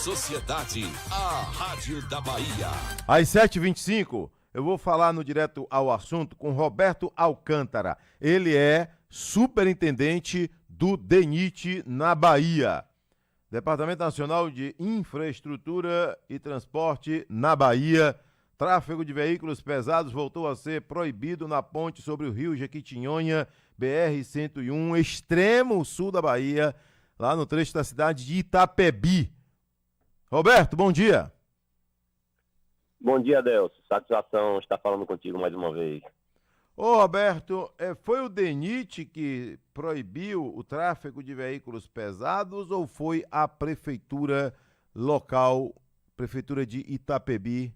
sociedade, a Rádio da Bahia. Às 7h25, eu vou falar no Direto ao Assunto com Roberto Alcântara. Ele é superintendente do DENIT na Bahia. Departamento Nacional de Infraestrutura e Transporte na Bahia. Tráfego de veículos pesados voltou a ser proibido na ponte sobre o rio Jequitinhonha, BR-101, extremo sul da Bahia, lá no trecho da cidade de Itapebi. Roberto, bom dia. Bom dia, Adelso. Satisfação estar falando contigo mais uma vez. Ô, Roberto, foi o DENIT que proibiu o tráfego de veículos pesados ou foi a prefeitura local, prefeitura de Itapebi?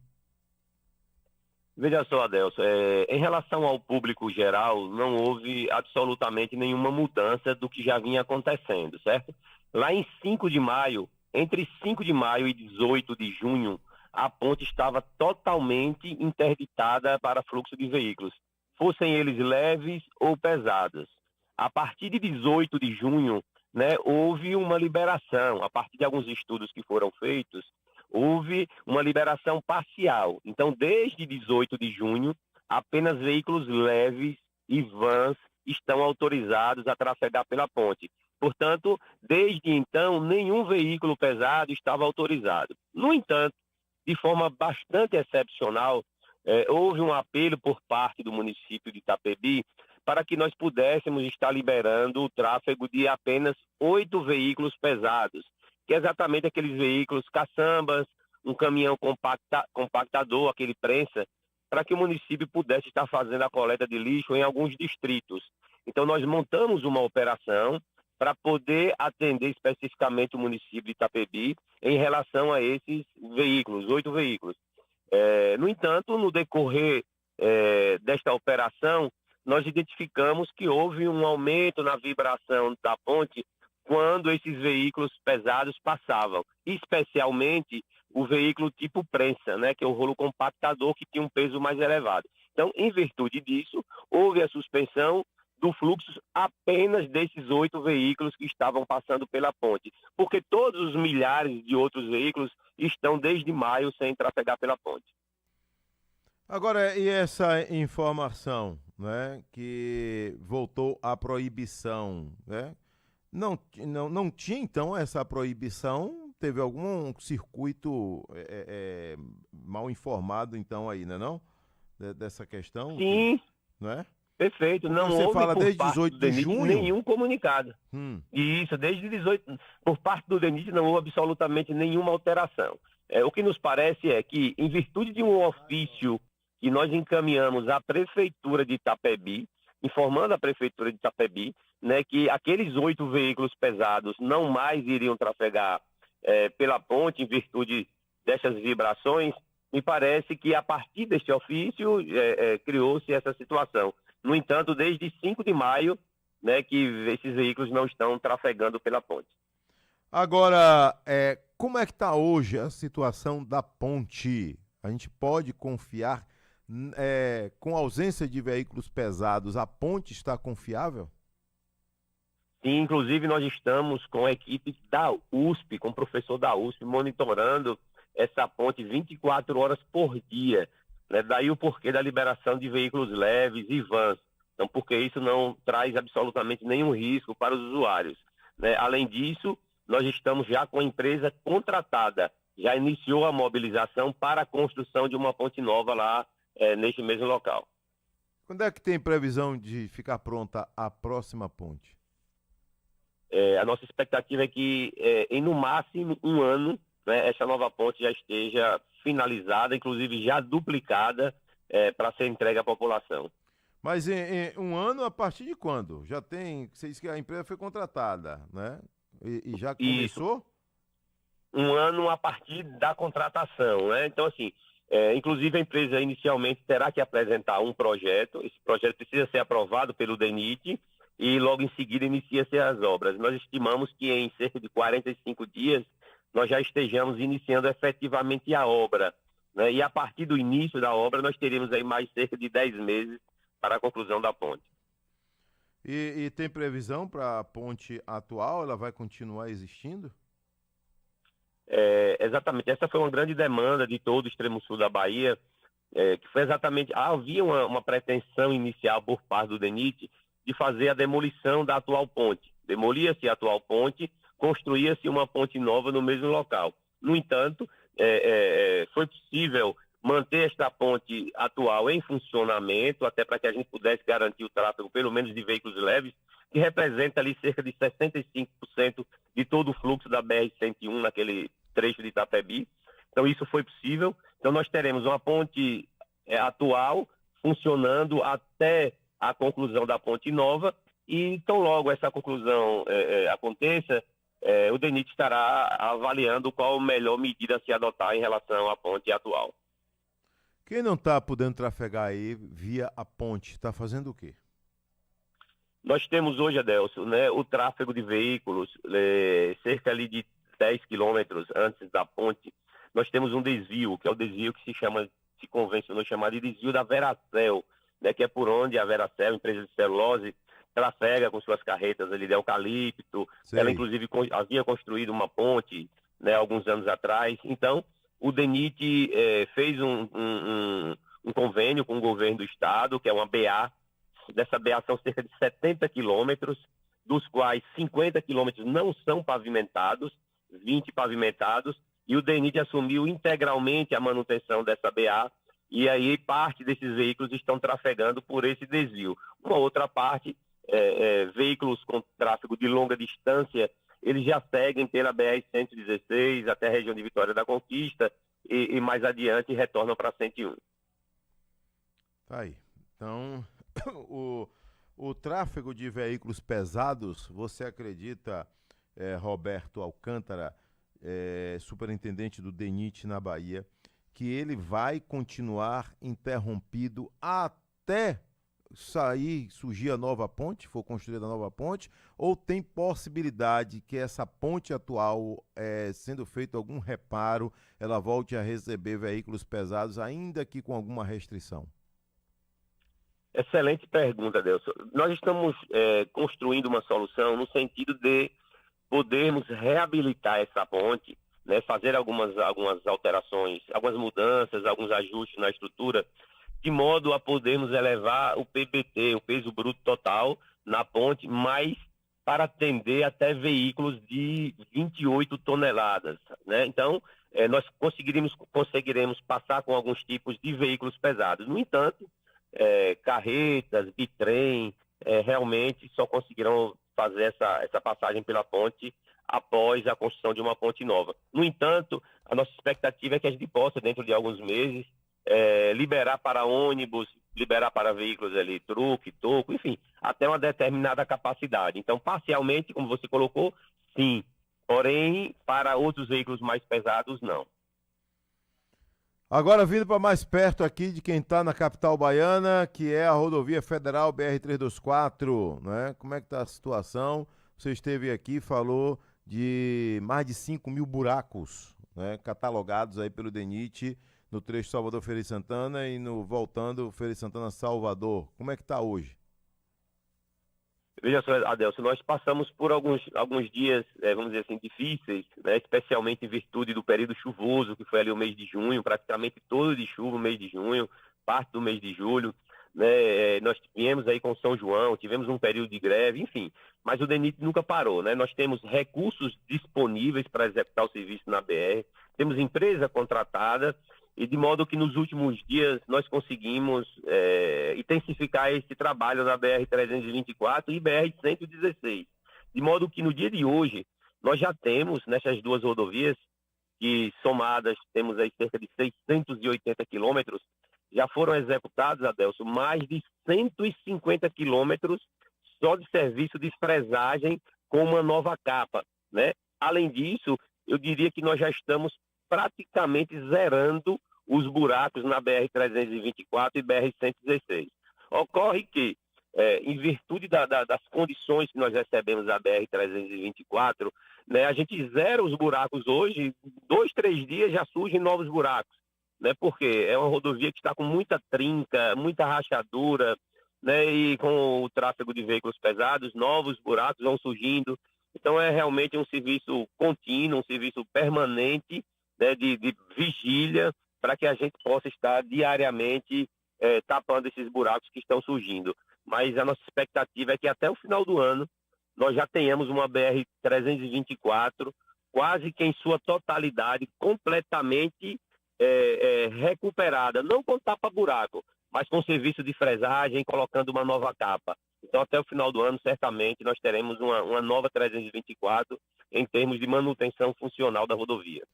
Veja só, Adelso, em relação ao público geral, não houve absolutamente nenhuma mudança do que já vinha acontecendo, certo? Lá em 5 de maio, entre 5 de maio e 18 de junho, a ponte estava totalmente interditada para fluxo de veículos, fossem eles leves ou pesados. A partir de 18 de junho, né, houve uma liberação, a partir de alguns estudos que foram feitos, houve uma liberação parcial. Então, desde 18 de junho, apenas veículos leves e vans estão autorizados a trafegar pela ponte. Portanto, desde então, nenhum veículo pesado estava autorizado. No entanto, de forma bastante excepcional, houve um apelo por parte do município de Itapebi para que nós pudéssemos estar liberando o tráfego de apenas 8 veículos pesados, que é exatamente aqueles veículos caçambas, um caminhão compactador, aquele prensa, para que o município pudesse estar fazendo a coleta de lixo em alguns distritos. Então, nós montamos uma operação para poder atender especificamente o município de Itapebi em relação a esses veículos, 8 veículos. No entanto, no decorrer desta operação, nós identificamos que houve um aumento na vibração da ponte quando esses veículos pesados passavam, especialmente o veículo tipo prensa, né, que é o rolo compactador que tinha um peso mais elevado. Então, em virtude disso, houve a suspensão do fluxo apenas desses 8 veículos que estavam passando pela ponte, porque todos os milhares de outros veículos estão desde maio sem trafegar pela ponte. Agora, e essa informação, né, que voltou a proibição, né? Não tinha, então, essa proibição? Teve algum circuito mal informado, então, aí, né, não? Dessa questão? Sim, não é? perfeito. Não Você houve fala por desde parte 18 do de DENIT junho? nenhum comunicado. Isso, desde 18, por parte do DENIT não houve absolutamente nenhuma alteração. O que nos parece é que, em virtude de um ofício que nós encaminhamos à Prefeitura de Itapebi, informando a Prefeitura de Itapebi, né, que aqueles 8 veículos pesados não mais iriam trafegar pela ponte em virtude dessas vibrações, me parece que a partir deste ofício criou-se essa situação. No entanto, desde 5 de maio, né, que esses veículos não estão trafegando pela ponte. Agora, como é que está hoje a situação da ponte? A gente pode confiar, com a ausência de veículos pesados, a ponte está confiável? Sim, inclusive nós estamos com a equipe da USP, com o professor da USP, monitorando essa ponte 24 horas por dia. Né? Daí o porquê da liberação de veículos leves e vans. Então, porque isso não traz absolutamente nenhum risco para os usuários. Né? Além disso, nós estamos já com a empresa contratada. Já iniciou a mobilização para a construção de uma ponte nova lá neste mesmo local. Quando é que tem previsão de ficar pronta a próxima ponte? A nossa expectativa é que em no máximo um ano, né, essa nova ponte já esteja finalizada, inclusive já duplicada para ser entregue à população. Mas em um ano, a partir de quando? Já tem, você disse que a empresa foi contratada, né? E já começou? Isso. Um ano a partir da contratação, né? Então, assim, inclusive a empresa inicialmente terá que apresentar um projeto, esse projeto precisa ser aprovado pelo DENIT e logo em seguida inicia-se as obras. Nós estimamos que em cerca de 45 dias nós já estejamos iniciando efetivamente a obra, né? E a partir do início da obra nós teríamos aí mais cerca de 10 meses para a conclusão da ponte. E tem previsão para a ponte atual? Ela vai continuar existindo? Exatamente, essa foi uma grande demanda de todo o extremo sul da Bahia, que foi exatamente, havia uma pretensão inicial por parte do DENIT de fazer a demolição da atual ponte. Demolia-se a atual ponte, construía-se uma ponte nova no mesmo local. No entanto, foi possível manter esta ponte atual em funcionamento, até para que a gente pudesse garantir o tráfego, pelo menos de veículos leves, que representa ali cerca de 65% de todo o fluxo da BR-101 naquele trecho de Itapebi. Então, isso foi possível. Então, nós teremos uma ponte atual funcionando até a conclusão da ponte nova, e tão logo essa conclusão aconteça, o DENIT estará avaliando qual a melhor medida a se adotar em relação à ponte atual. Quem não está podendo trafegar aí via a ponte, está fazendo o quê? Nós temos hoje, Adelso, né, o tráfego de veículos, cerca ali de 10 quilômetros antes da ponte, nós temos um desvio, que é o desvio que se convencionou chamar de desvio da Veracel, né, que é por onde a Veracel, empresa de celulose, trafega com suas carretas ali de eucalipto. Sei. Ela, inclusive, havia construído uma ponte, né, alguns anos atrás. Então, o DENIT fez um convênio com o governo do estado, que é uma BA. Dessa BA são cerca de 70 quilômetros, dos quais 50 quilômetros não são pavimentados, 20 pavimentados, e o DENIT assumiu integralmente a manutenção dessa BA, e aí parte desses veículos estão trafegando por esse desvio. Uma outra parte, veículos com tráfego de longa distância, eles já seguem pela BR-116 até a região de Vitória da Conquista e mais adiante retornam para a 101. Tá aí. Então, o tráfego de veículos pesados, você acredita, Roberto Alcântara, superintendente do DENIT na Bahia, que ele vai continuar interrompido até surgir a nova ponte, for construída a nova ponte, ou tem possibilidade que essa ponte atual, sendo feito algum reparo, ela volte a receber veículos pesados, ainda que com alguma restrição? Excelente pergunta, Adelson. Nós estamos construindo uma solução no sentido de podermos reabilitar essa ponte, né, fazer algumas alterações, algumas mudanças, alguns ajustes na estrutura, de modo a podermos elevar o PBT, o peso bruto total, na ponte, mas para atender até veículos de 28 toneladas. Né? Então, nós conseguiremos passar com alguns tipos de veículos pesados. No entanto, carretas, bitrem, realmente só conseguirão fazer essa passagem pela ponte após a construção de uma ponte nova. No entanto, a nossa expectativa é que a gente possa, dentro de alguns meses, liberar para ônibus, liberar para veículos ali, truque, toco, enfim, até uma determinada capacidade. Então, parcialmente, como você colocou, sim. Porém, para outros veículos mais pesados, não. Agora vindo para mais perto aqui de quem está na capital baiana, que é a rodovia federal BR-324, né? Como é que está a situação? Você esteve aqui, falou de mais de 5 mil buracos, né, catalogados aí pelo DENIT no trecho Salvador-Feira de Santana e no voltando Feira de Santana-Salvador. Como é que está hoje? Veja só, Adelson, nós passamos por alguns dias, vamos dizer assim, difíceis, né, especialmente em virtude do período chuvoso, que foi ali o mês de junho, praticamente todo de chuva o mês de junho, parte do mês de julho. Né, nós viemos aí com São João, tivemos um período de greve, enfim, mas o DENIT nunca parou, né? Nós temos recursos disponíveis para executar o serviço na BR, temos empresa contratada, e de modo que nos últimos dias nós conseguimos intensificar esse trabalho na BR-324 e BR-116, de modo que no dia de hoje nós já temos nessas duas rodovias, que somadas temos aí cerca de 680 quilômetros, já foram executados, Adelson, mais de 150 quilômetros só de serviço de fresagem com uma nova capa, né? Além disso, eu diria que nós já estamos praticamente zerando os buracos na BR-324 e BR-116. Ocorre que, em virtude das condições que nós recebemos da BR-324, né, a gente zera os buracos hoje, 2, 3 dias já surgem novos buracos. Né, porque é uma rodovia que está com muita trinca, muita rachadura, né, e com o tráfego de veículos pesados, novos buracos vão surgindo. Então é realmente um serviço contínuo, um serviço permanente, né, de vigília, para que a gente possa estar diariamente tapando esses buracos que estão surgindo. Mas a nossa expectativa é que até o final do ano nós já tenhamos uma BR-324 quase que em sua totalidade, completamente recuperada, não com tapa-buraco, mas com serviço de fresagem, colocando uma nova capa. Então, até o final do ano, certamente, nós teremos uma nova 324 em termos de manutenção funcional da rodovia.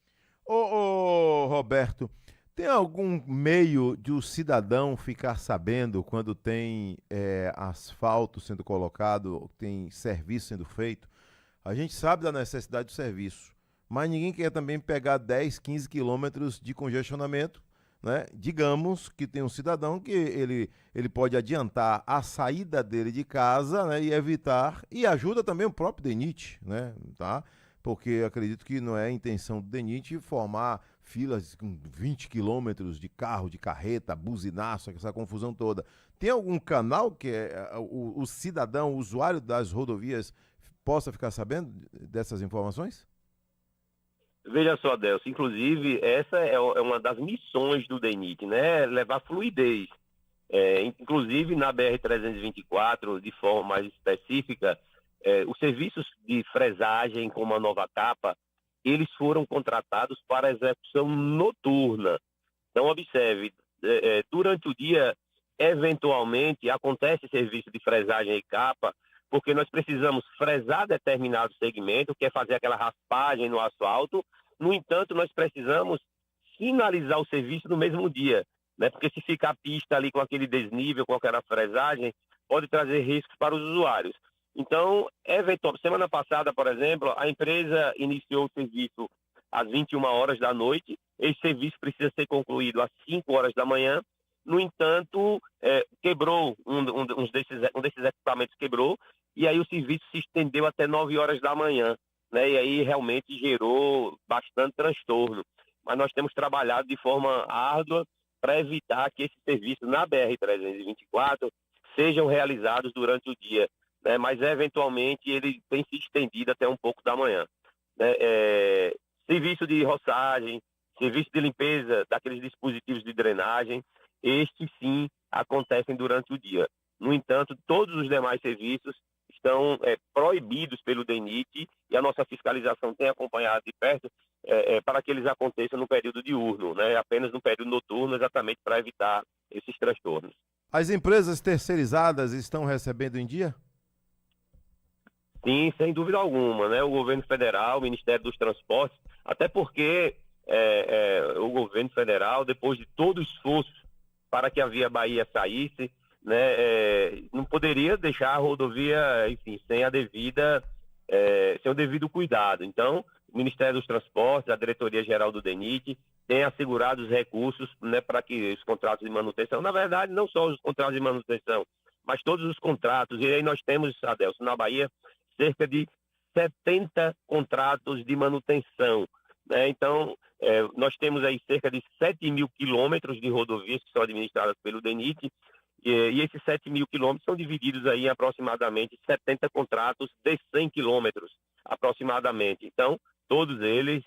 Ô, Roberto, tem algum meio de o cidadão ficar sabendo quando tem asfalto sendo colocado, tem serviço sendo feito? A gente sabe da necessidade do serviço, mas ninguém quer também pegar 10, 15 quilômetros de congestionamento, né? Digamos que tem um cidadão que ele pode adiantar a saída dele de casa, né, e evitar, e ajuda também o próprio DENIT, né, tá? Porque acredito que não é a intenção do DENIT formar filas com 20 quilômetros de carro, de carreta, buzinaço, essa confusão toda. Tem algum canal que o cidadão, o usuário das rodovias, possa ficar sabendo dessas informações? Veja só, Adelson, inclusive essa é uma das missões do DENIT, né? Levar fluidez. Inclusive na BR-324, de forma mais específica, os serviços de fresagem como a nova capa, eles foram contratados para execução noturna. Então, observe, durante o dia, eventualmente, acontece serviço de fresagem e capa, porque nós precisamos fresar determinado segmento, que é fazer aquela raspagem no asfalto. No entanto, nós precisamos finalizar o serviço no mesmo dia, né? Porque se ficar a pista ali com aquele desnível, com aquela fresagem, pode trazer riscos para os usuários. Então, semana passada, por exemplo, a empresa iniciou o serviço às 21 horas da noite. Esse serviço precisa ser concluído às 5 horas da manhã. No entanto, quebrou, um desses equipamentos quebrou, e aí o serviço se estendeu até 9 horas da manhã, né? E aí realmente gerou bastante transtorno. Mas nós temos trabalhado de forma árdua para evitar que esses serviços na BR-324 sejam realizados durante o dia, né? Mas eventualmente ele tem se estendido até um pouco da manhã, né? Serviço de roçagem, serviço de limpeza daqueles dispositivos de drenagem, estes sim acontecem durante o dia. No entanto, todos os demais serviços estão proibidos pelo DENIT, e a nossa fiscalização tem acompanhado de perto para que eles aconteçam no período diurno, né? Apenas no período noturno, exatamente para evitar esses transtornos. As empresas terceirizadas estão recebendo em dia? Sim, sem dúvida alguma, né? O governo federal, o Ministério dos Transportes, até porque o governo federal, depois de todo o esforço para que a Via Bahia saísse, né, não poderia deixar a rodovia, enfim, sem o devido cuidado. Então, o Ministério dos Transportes, a Diretoria-Geral do DENIT, tem assegurado os recursos, né, para que os contratos de manutenção, na verdade, não só os contratos de manutenção, mas todos os contratos. E aí nós temos, Adelson, na Bahia, cerca de 70 contratos de manutenção, né? Então, nós temos aí cerca de 7 mil quilômetros de rodovias que são administradas pelo DENIT, e esses 7 mil quilômetros são divididos aí em aproximadamente 70 contratos de 100 quilômetros, aproximadamente. Então, todos eles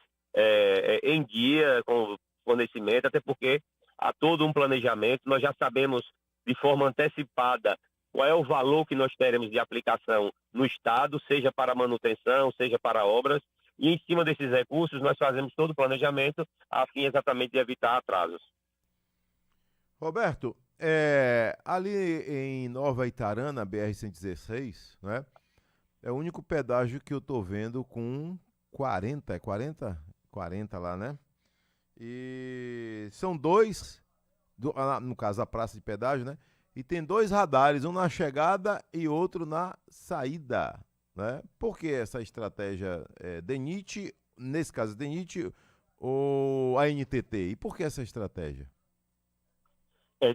em dia, com fornecimento, até porque há todo um planejamento. Nós já sabemos de forma antecipada qual é o valor que nós teremos de aplicação no Estado, seja para manutenção, seja para obras, e em cima desses recursos nós fazemos todo o planejamento a fim exatamente de evitar atrasos. Roberto, ali em Nova Itarana, BR-116, né, é o único pedágio que eu tô vendo com 40, 40? 40 lá, né? E são dois, no caso a praça de pedágio, né? E tem dois radares, um na chegada e outro na saída, né? Por que essa estratégia DENIT, nesse caso DENIT ou a NTT? E por que essa estratégia?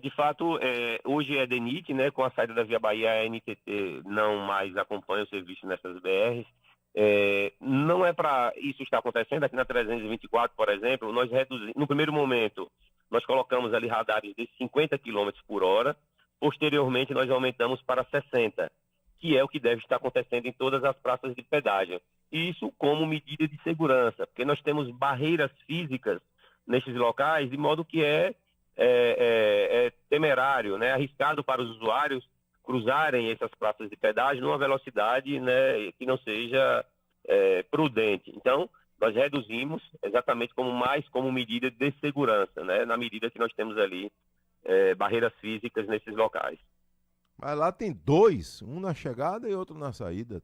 De fato, hoje é DENIT, né? Com a saída da Via Bahia, a NTT não mais acompanha o serviço nessas BRs. Não é para isso estar acontecendo. Aqui na 324, por exemplo, nós reduzimos, no primeiro momento, nós colocamos ali radares de 50 km por hora. Posteriormente, nós aumentamos para 60. que é o que deve estar acontecendo em todas as praças de pedágio. Isso como medida de segurança, porque nós temos barreiras físicas nesses locais, de modo que é temerário, né, arriscado para os usuários cruzarem essas praças de pedágio numa velocidade, né, que não seja prudente. Então, nós reduzimos exatamente como medida de segurança, né, na medida que nós temos ali barreiras físicas nesses locais. Mas lá tem dois, um na chegada e outro na saída.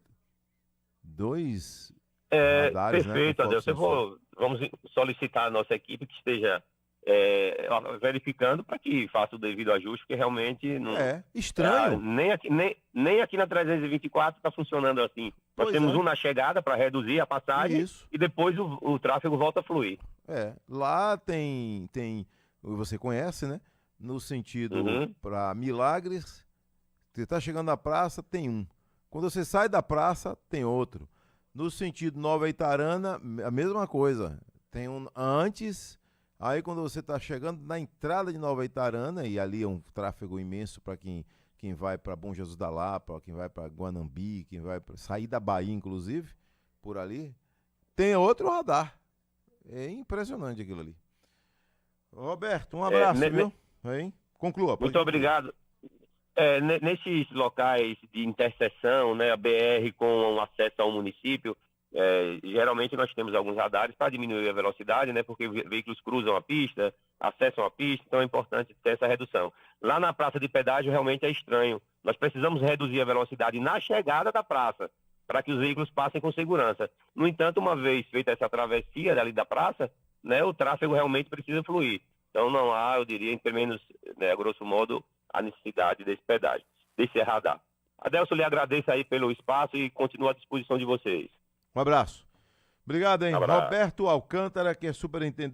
Dois radares, Perfeito, né? Adelson. Vamos solicitar a nossa equipe que esteja verificando para que faça o devido ajuste, porque realmente não. Estranho. Nem aqui na 324 está funcionando assim. Nós temos um na chegada para reduzir a passagem. Isso. E depois o tráfego volta a fluir. Lá tem, você conhece, né? No sentido para Milagres, você está chegando na praça, tem um. Quando você sai da praça, tem outro. No sentido Nova Itarana, a mesma coisa. Tem um antes, aí quando você está chegando na entrada de Nova Itarana, e ali é um tráfego imenso para quem vai para Bom Jesus da Lapa, quem vai para Guanambi, quem vai sair da Bahia, inclusive, por ali, tem outro radar. É impressionante aquilo ali. Roberto, um abraço, viu? Conclua. Muito obrigado. Nesses locais de interseção, né, a BR com acesso ao município, geralmente nós temos alguns radares para diminuir a velocidade, né, porque veículos cruzam a pista, acessam a pista, então é importante ter essa redução. Lá na praça de pedágio realmente é estranho. Nós precisamos reduzir a velocidade na chegada da praça, para que os veículos passem com segurança. No entanto, uma vez feita essa travessia ali da praça, né, o tráfego realmente precisa fluir. Então não há, eu diria, pelo menos, né, a grosso modo, a necessidade desse pedágio, desse radar. Adelson, lhe agradeço aí pelo espaço e continuo à disposição de vocês. Um abraço. Obrigado, hein? Um abraço. Roberto Alcântara, que é superintendente